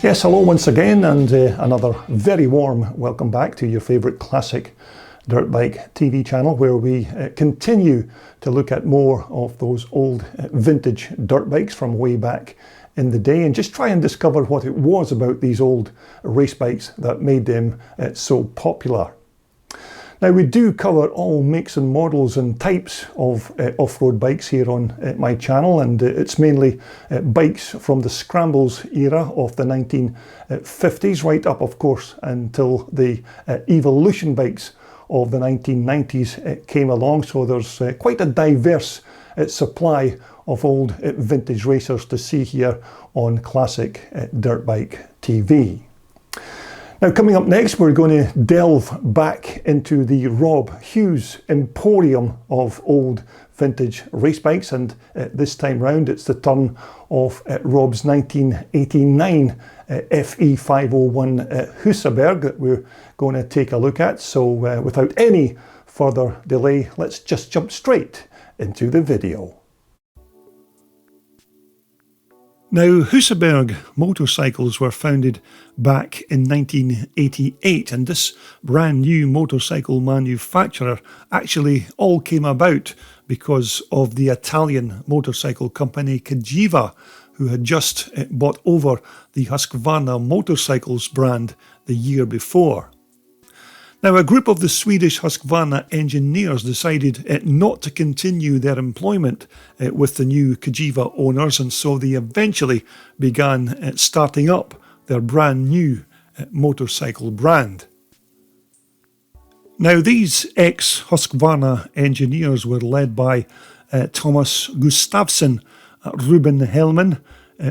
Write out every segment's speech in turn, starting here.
Yes, hello once again, and another very warm welcome back to your favourite classic dirt bike TV channel, where we continue to look at more of those old vintage dirt bikes from way back in the day and just try and discover what it was about these old race bikes that made them so popular. Now, we do cover all makes and models and types of off-road bikes here on my channel, and it's mainly bikes from the scrambles era of the 1950s, right up, of course, until the evolution bikes of the 1990s came along. So there's quite a diverse supply of old vintage racers to see here on Classic Dirt Bike TV. Now, coming up next, we're going to delve back into the Rob Hughes emporium of old vintage race bikes, and this time round it's the turn of Rob's 1989 FE501 Husaberg that we're going to take a look at. So without any further delay, let's just jump straight into the video. Now, Husaberg motorcycles were founded back in 1988, and this brand new motorcycle manufacturer actually all came about because of the Italian motorcycle company Cagiva, who had just bought over the Husqvarna motorcycles brand the year before. Now, a group of the Swedish Husqvarna engineers decided not to continue their employment with the new Cagiva owners, and so they eventually began starting up their brand new motorcycle brand. Now, these ex-Husqvarna engineers were led by Thomas Gustafsson, Ruben Hellman,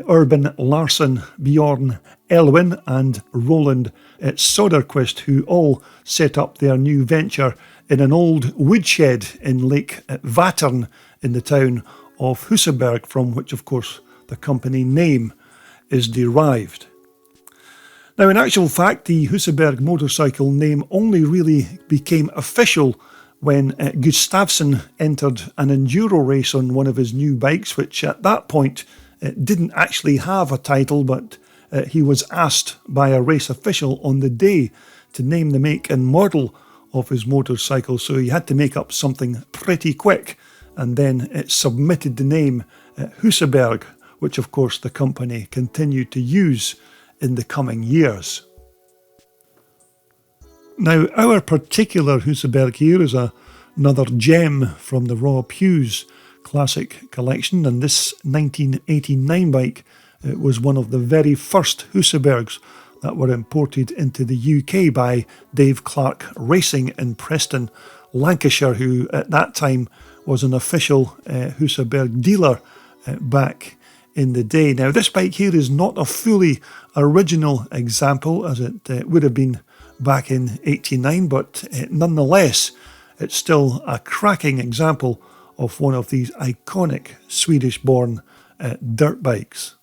Urban Larsson, Bjorn Elwin and Roland Soderquist, who all set up their new venture in an old woodshed in Lake Vattern in the town of Husaberg, from which, of course, the company name is derived. Now, in actual fact, the Husaberg motorcycle name only really became official when Gustafsson entered an enduro race on one of his new bikes, which at that point didn't actually have a title, but he was asked by a race official on the day to name the make and model of his motorcycle, so he had to make up something pretty quick, and then it submitted the name Husaberg, which of course the company continued to use in the coming years. Now, our particular Husaberg here is another gem from the Rob Hughes Classic collection, and this 1989 bike was one of the very first Husabergs that were imported into the UK by Dave Clark Racing in Preston, Lancashire, who at that time was an official Husaberg dealer back in the day. Now, this bike here is not a fully original example as it would have been back in '89, but nonetheless it's still a cracking example of one of these iconic Swedish-born dirt bikes.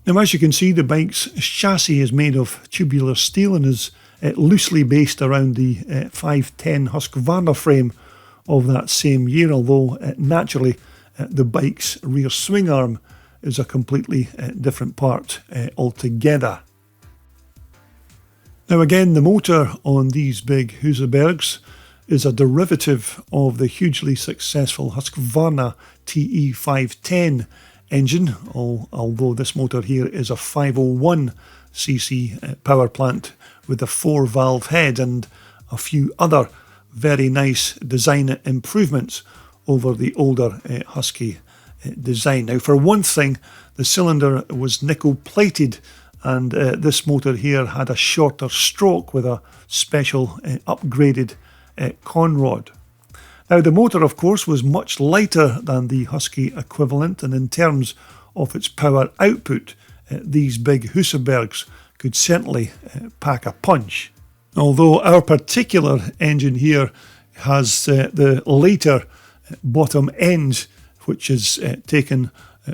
Now, as you can see, the bike's chassis is made of tubular steel and is loosely based around the 510 Husqvarna frame of that same year, although naturally the bike's rear swing arm is a completely different part altogether. Now, again, the motor on these big Husabergs is a derivative of the hugely successful Husqvarna TE510 engine, although this motor here is a 501cc power plant with a 4-valve head and a few other very nice design improvements over the older Husky design. Now, for one thing, the cylinder was nickel plated, and this motor here had a shorter stroke with a special upgraded conrod. Now, the motor, of course, was much lighter than the Husky equivalent, and in terms of its power output, these big Husabergs could certainly pack a punch. Although our particular engine here has the later bottom end, which is taken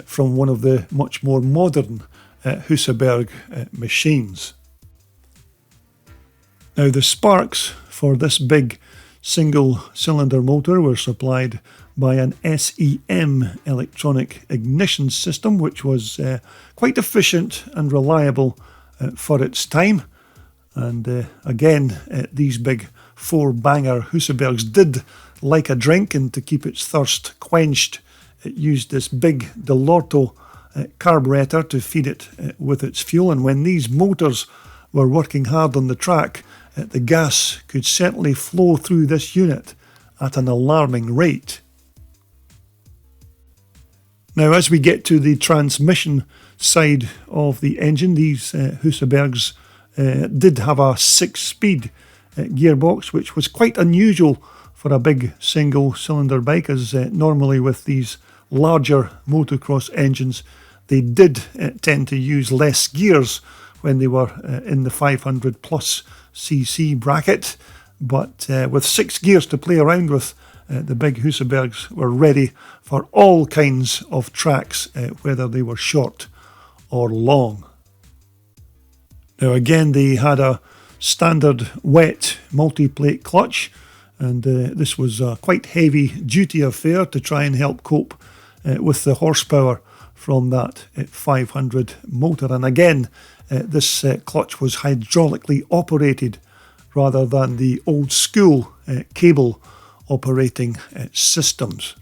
from one of the much more modern Husaberg machines. Now, the sparks for this big single cylinder motor were supplied by an SEM electronic ignition system, which was quite efficient and reliable for its time. And again, these big four-banger Husabergs did like a drink, and to keep its thirst quenched, it used this big Delorto carburetor to feed it with its fuel. And when these motors were working hard on the track, the gas could certainly flow through this unit at an alarming rate. Now, as we get to the transmission side of the engine, these Husabergs did have a 6-speed gearbox, which was quite unusual for a big single-cylinder bike, as normally with these larger motocross engines, they did tend to use less gears when they were in the 500 plus cc bracket. But with 6 gears to play around with, the big Husabergs were ready for all kinds of tracks, whether they were short or long. Now again, they had a standard wet multi-plate clutch, and this was a quite heavy duty affair to try and help cope with the horsepower from that 500 motor. And again, this clutch was hydraulically operated rather than the old school cable operating systems.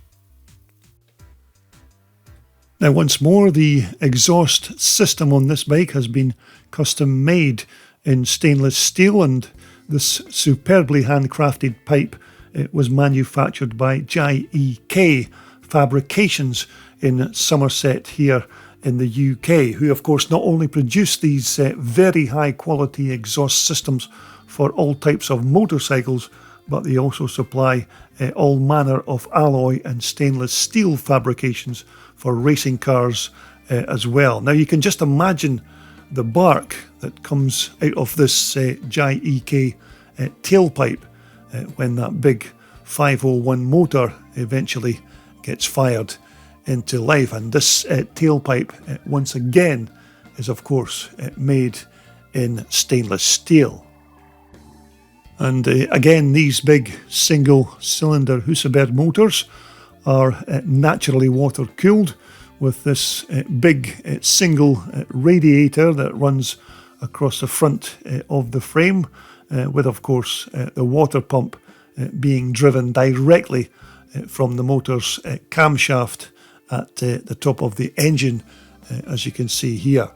Now, once more, the exhaust system on this bike has been custom made in stainless steel, and this superbly handcrafted pipe was manufactured by JEK Fabrications in Somerset here in the UK, who of course not only produce these very high quality exhaust systems for all types of motorcycles, but they also supply all manner of alloy and stainless steel fabrications for racing cars as well. Now you can just imagine the bark that comes out of this JEK tailpipe when that big 501 motor eventually gets fired into life. And this tailpipe once again is of course made in stainless steel. And again, these big single-cylinder Husaberg motors are naturally water-cooled with this big single radiator that runs across the front of the frame, with, of course, the water pump being driven directly from the motor's camshaft at the top of the engine, as you can see here.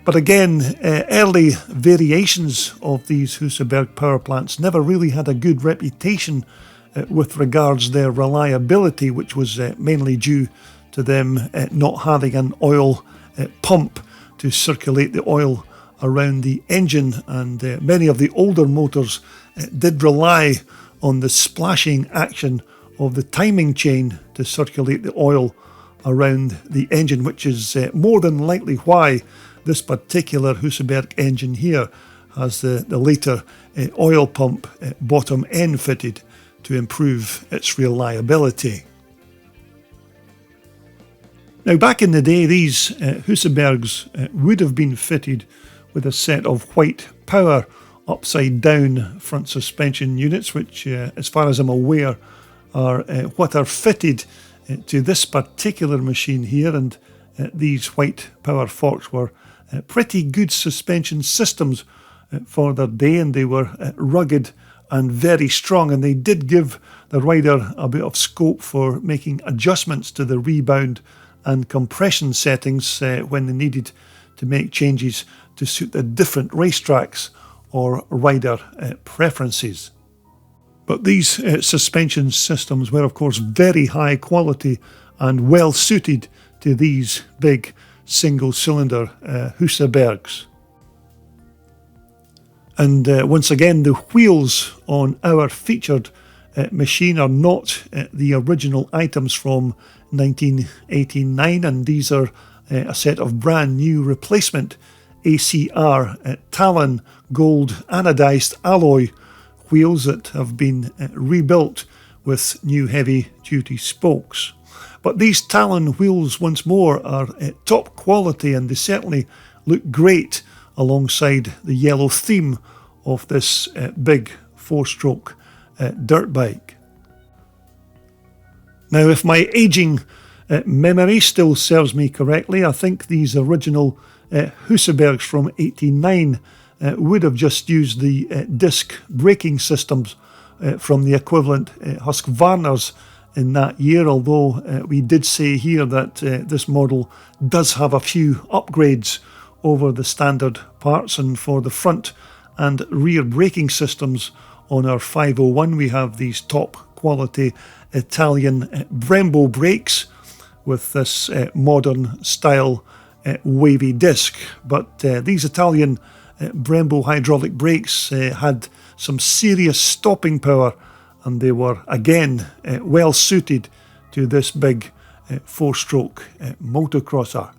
But again, early variations of these Husaberg power plants never really had a good reputation with regards their reliability, which was mainly due to them not having an oil pump to circulate the oil around the engine. And many of the older motors did rely on the splashing action of the timing chain to circulate the oil around the engine, which is more than likely why this particular Husaberg engine here has the later oil pump bottom end fitted to improve its reliability. Now, back in the day, these Husabergs would have been fitted with a set of white power upside down front suspension units, which as far as I'm aware are what are fitted to this particular machine here. And these white power forks were pretty good suspension systems for their day, and they were rugged and very strong, and they did give the rider a bit of scope for making adjustments to the rebound and compression settings when they needed to make changes to suit the different racetracks or rider preferences. But these suspension systems were of course very high quality and well suited to these big single-cylinder Husabergs. And once again, the wheels on our featured machine are not the original items from 1989, and these are a set of brand new replacement ACR Talon gold anodized alloy wheels that have been rebuilt with new heavy-duty spokes. But these Talon wheels, once more, are top quality, and they certainly look great alongside the yellow theme of this big four-stroke dirt bike. Now, if my ageing memory still serves me correctly, I think these original Husabergs from '89 would have just used the disc braking systems from the equivalent Husqvarnas in that year, although we did say here that this model does have a few upgrades over the standard parts, and for the front and rear braking systems on our 501 we have these top quality Italian Brembo brakes with this modern style wavy disc. But these Italian Brembo hydraulic brakes had some serious stopping power, and they were again well suited to this big 4-stroke motocrosser.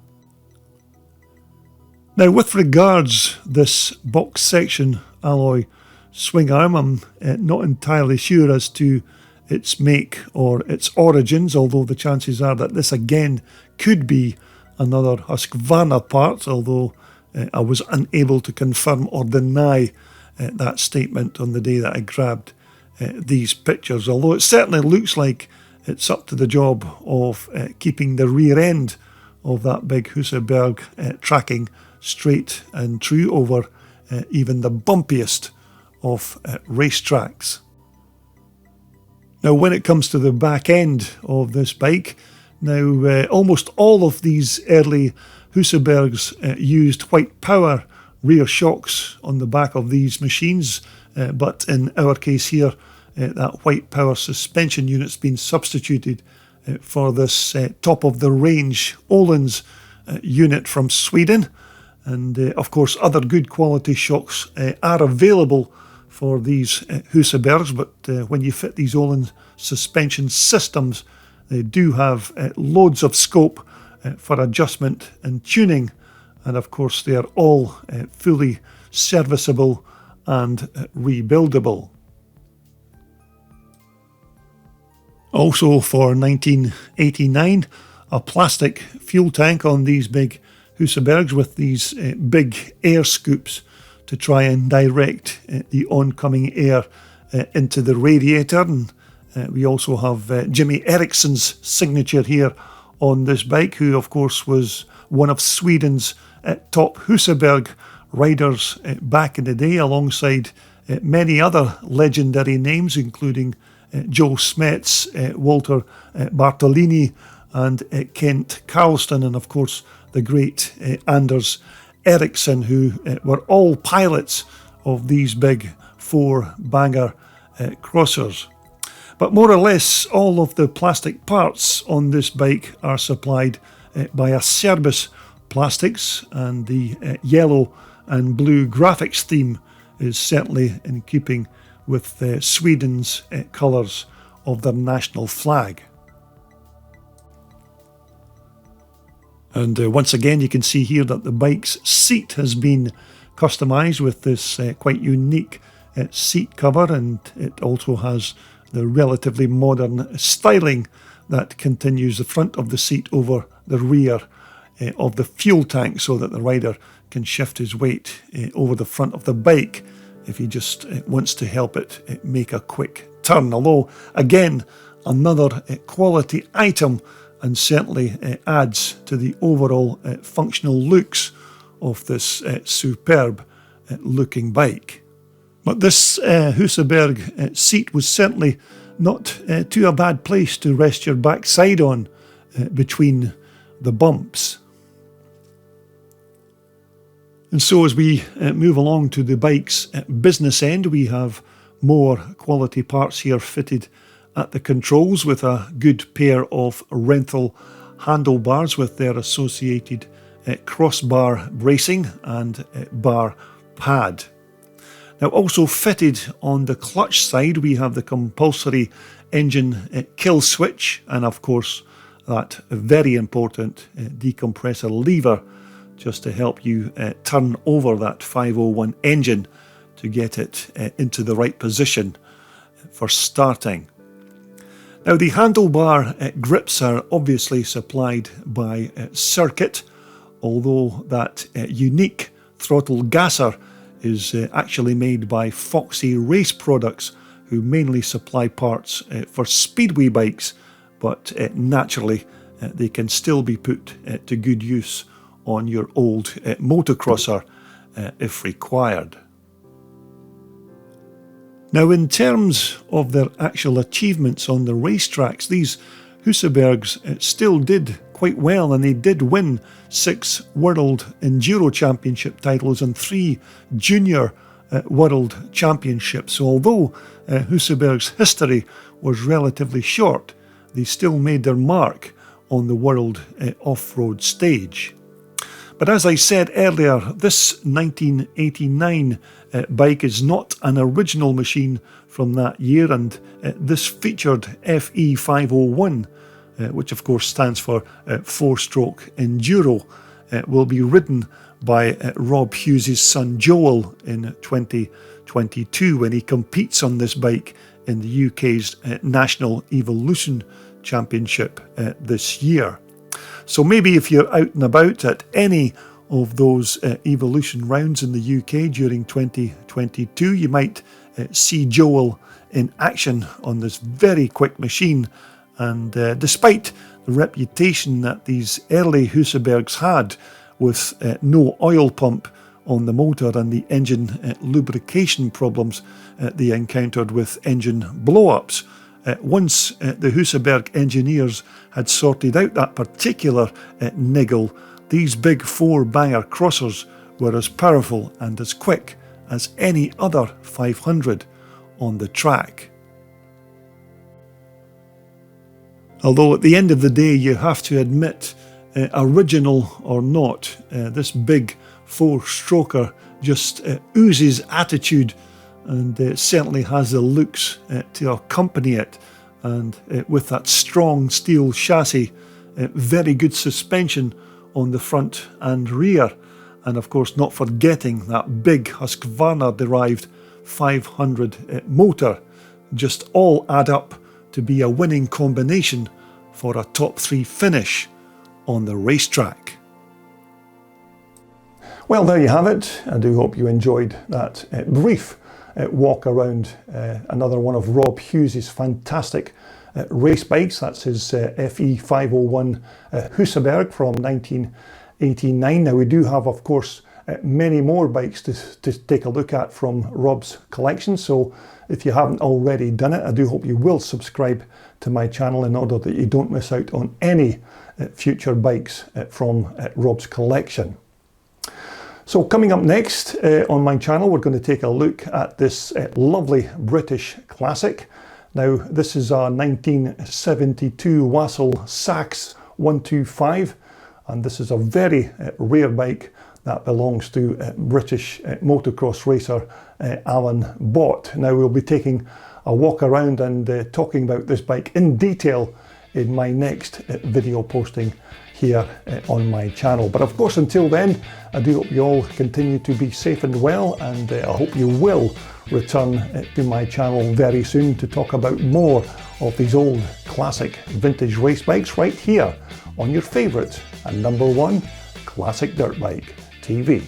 Now, with regards this box section alloy swing arm, I'm not entirely sure as to its make or its origins, although the chances are that this again could be another Husqvarna part, although I was unable to confirm or deny that statement on the day that I grabbed these pictures, although it certainly looks like it's up to the job of keeping the rear end of that big Husaberg tracking straight and true over even the bumpiest of racetracks. Now, when it comes to the back end of this bike, now almost all of these early Husabergs used white power rear shocks on the back of these machines, but in our case here, that white power suspension unit's been substituted for this top of the range Öhlins unit from Sweden. And of course, other good quality shocks are available for these Husabergs, but when you fit these Öhlins suspension systems, they do have loads of scope for adjustment and tuning, and of course they are all fully serviceable and rebuildable. Also for 1989, a plastic fuel tank on these big Husabergs with these big air scoops to try and direct the oncoming air into the radiator. And we also have Jimmy Eriksson's signature here on this bike, who of course was one of Sweden's top Husaberg riders back in the day, alongside many other legendary names, including Joe Smets, Walter Bartolini, and Kent Carlston, and of course the great Anders Ericsson, who were all pilots of these big 4-banger crossers. But more or less all of the plastic parts on this bike are supplied by Acerbis Plastics, and the yellow and blue graphics theme is certainly in keeping with Sweden's colours of their national flag. And once again, you can see here that the bike's seat has been customised with this quite unique seat cover, and it also has the relatively modern styling that continues the front of the seat over the rear of the fuel tank, so that the rider can shift his weight over the front of the bike if he just wants to help it make a quick turn. Although, again, another quality item, and certainly adds to the overall functional looks of this superb looking bike. But this Husaberg seat was certainly not too a bad place to rest your backside on between the bumps. And so as we move along to the bike's business end, we have more quality parts here fitted at the controls, with a good pair of rental handlebars with their associated crossbar bracing and bar pad. Now, also fitted on the clutch side, we have the compulsory engine kill switch, and of course that very important decompressor lever, just to help you turn over that 501 engine to get it into the right position for starting. Now, the handlebar grips are obviously supplied by Circuit, although that unique throttle gasser is actually made by Foxy Race Products, who mainly supply parts for speedway bikes, but naturally they can still be put to good use on your old motocrosser if required. Now, in terms of their actual achievements on the racetracks, these Husabergs still did quite well, and they did win 6 World Enduro Championship titles and 3 Junior World Championships. So although Husaberg's history was relatively short, they still made their mark on the world off-road stage. But as I said earlier, this 1989 bike is not an original machine from that year, and this featured FE 501, which of course stands for 4-stroke enduro, will be ridden by Rob Hughes' son Joel in 2022 when he competes on this bike in the UK's National Evolution Championship this year. So maybe if you're out and about at any of those Evolution rounds in the UK during 2022, you might see Joel in action on this very quick machine. And despite the reputation that these early Husabergs had with no oil pump on the motor and the engine lubrication problems they encountered with engine blow-ups, once the Husaberg engineers had sorted out that particular niggle, these big 4-banger crossers were as powerful and as quick as any other 500 on the track. Although at the end of the day, you have to admit, original or not, this big 4-stroker just oozes attitude, and certainly has the looks to accompany it, and with that strong steel chassis, very good suspension on the front and rear, and of course not forgetting that big Husqvarna derived 500 motor, just all add up to be a winning combination for a top 3 finish on the racetrack. Well, there you have it. I do hope you enjoyed that brief walk around another one of Rob Hughes' fantastic race bikes. That's his FE 501 Husaberg from 1989. Now we do have, of course, many more bikes to take a look at from Rob's collection, so if you haven't already done it, I do hope you will subscribe to my channel in order that you don't miss out on any future bikes from Rob's collection. So coming up next on my channel, we're going to take a look at this lovely British classic. Now this is a 1972 Wassell Sachs 125, and this is a very rare bike that belongs to British motocross racer Alan Bott. Now we'll be taking a walk around and talking about this bike in detail in my next video posting here on my channel. But of course, until then, I do hope you all continue to be safe and well, and I hope you will return to my channel very soon to talk about more of these old classic vintage race bikes right here on your favourite and #1 Classic Dirt Bike TV.